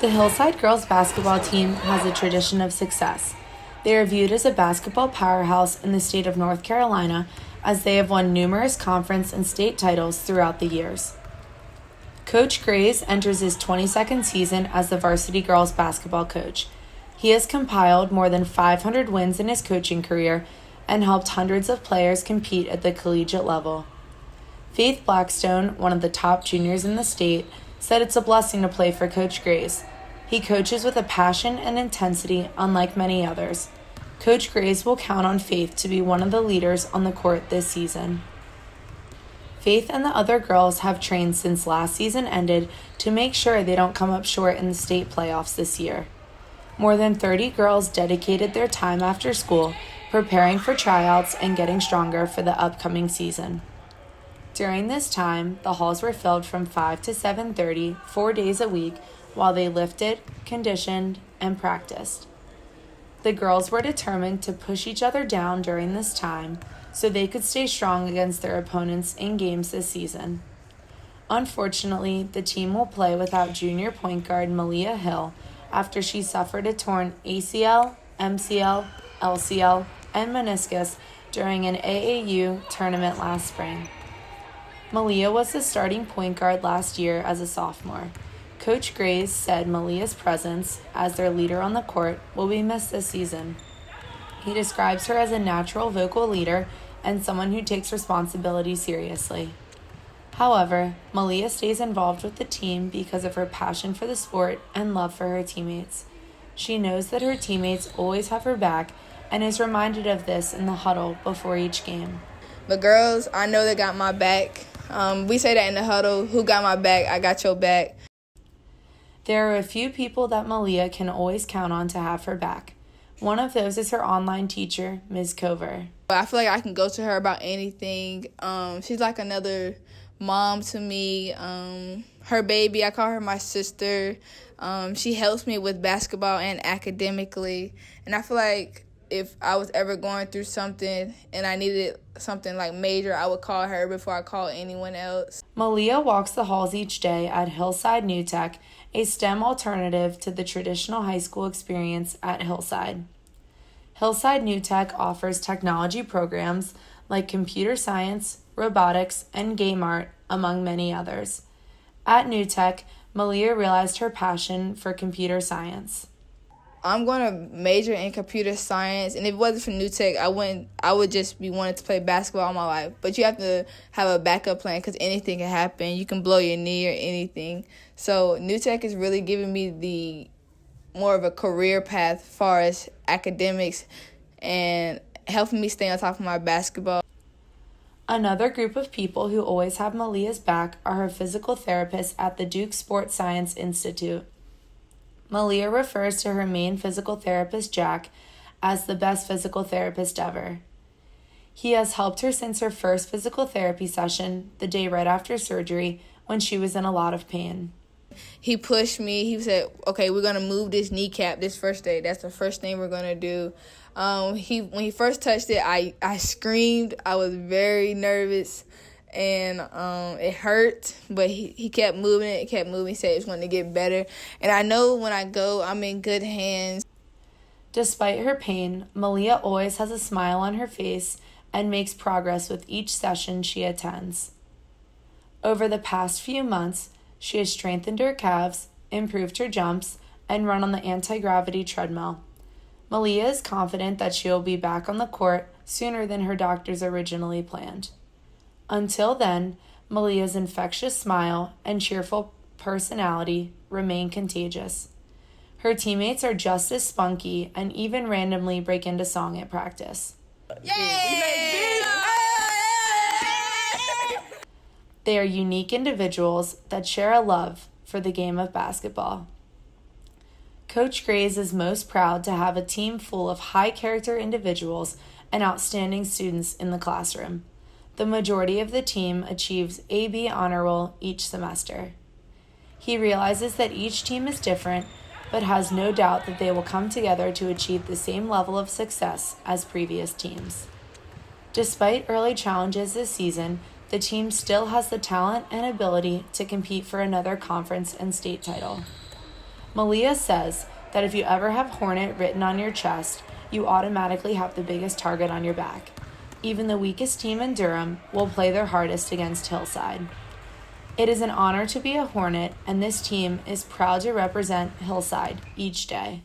The Hillside girls basketball team has a tradition of success. They are viewed as a basketball powerhouse in the state of North Carolina as they have won numerous conference and state titles throughout the years. Coach Grays enters his 22nd season as the varsity girls basketball coach. He has compiled more than 500 wins in his coaching career and helped hundreds of players compete at the collegiate level. Faith Blackstone, one of the top juniors in the state, said it's a blessing to play for Coach Grays. He coaches with a passion and intensity unlike many others. Coach Grays will count on Faith to be one of the leaders on the court this season. Faith and the other girls have trained since last season ended to make sure they don't come up short in the state playoffs this year. More than 30 girls dedicated their time after school preparing for tryouts and getting stronger for the upcoming season. During this time, the halls were filled from 5 to 7:30, 4 days a week, while they lifted, conditioned, and practiced. The girls were determined to push each other down during this time so they could stay strong against their opponents in games this season. Unfortunately, the team will play without junior point guard Malia Hill after she suffered a torn ACL, MCL, LCL, and meniscus during an AAU tournament last spring. Malia was the starting point guard last year as a sophomore. Coach Grays said Malia's presence, as their leader on the court, will be missed this season. He describes her as a natural vocal leader and someone who takes responsibility seriously. However, Malia stays involved with the team because of her passion for the sport and love for her teammates. She knows that her teammates always have her back and is reminded of this in the huddle before each game. The girls, I know they got my back. We say that in the huddle, who got my back, I got your back. There are a few people that Malia can always count on to have her back. One of those is her online teacher, Ms. Cover. I feel like I can go to her about anything. She's like another mom to me. Her baby, I call her my sister. She helps me with basketball and academically. And I feel like if I was ever going through something and I needed something like major, I would call her before I call anyone else. Malia walks the halls each day at Hillside New Tech, a STEM alternative to the traditional high school experience at Hillside. Hillside New Tech offers technology programs like computer science, robotics, and game art, among many others. At New Tech, Malia realized her passion for computer science. I'm going to major in computer science, and if it wasn't for New Tech, I would just be wanting to play basketball all my life. But you have to have a backup plan because anything can happen. You can blow your knee or anything. So New Tech is really giving me the more of a career path as far as academics and helping me stay on top of my basketball. Another group of people who always have Malia's back are her physical therapists at the Duke Sports Science Institute. Malia refers to her main physical therapist, Jack, as the best physical therapist ever. He has helped her since her first physical therapy session, the day right after surgery, when she was in a lot of pain. He pushed me. He said, okay, we're going to move this kneecap this first day. That's the first thing we're going to do. When he first touched it, I screamed. I was very nervous. And it hurt, but he kept moving it, He said it was going to get better. And I know when I go, I'm in good hands. Despite her pain, Malia always has a smile on her face and makes progress with each session she attends. Over the past few months, she has strengthened her calves, improved her jumps, and run on the anti-gravity treadmill. Malia is confident that she will be back on the court sooner than her doctors originally planned. Until then, Malia's infectious smile and cheerful personality remain contagious. Her teammates are just as spunky and even randomly break into song at practice. Yay! They are unique individuals that share a love for the game of basketball. Coach Grays is most proud to have a team full of high-character individuals and outstanding students in the classroom. The majority of the team achieves AB honor roll each semester. He realizes that each team is different, but has no doubt that they will come together to achieve the same level of success as previous teams. Despite early challenges this season, the team still has the talent and ability to compete for another conference and state title. Malia says that if you ever have Hornet written on your chest, you automatically have the biggest target on your back. Even the weakest team in Durham will play their hardest against Hillside. It is an honor to be a Hornet, and this team is proud to represent Hillside each day.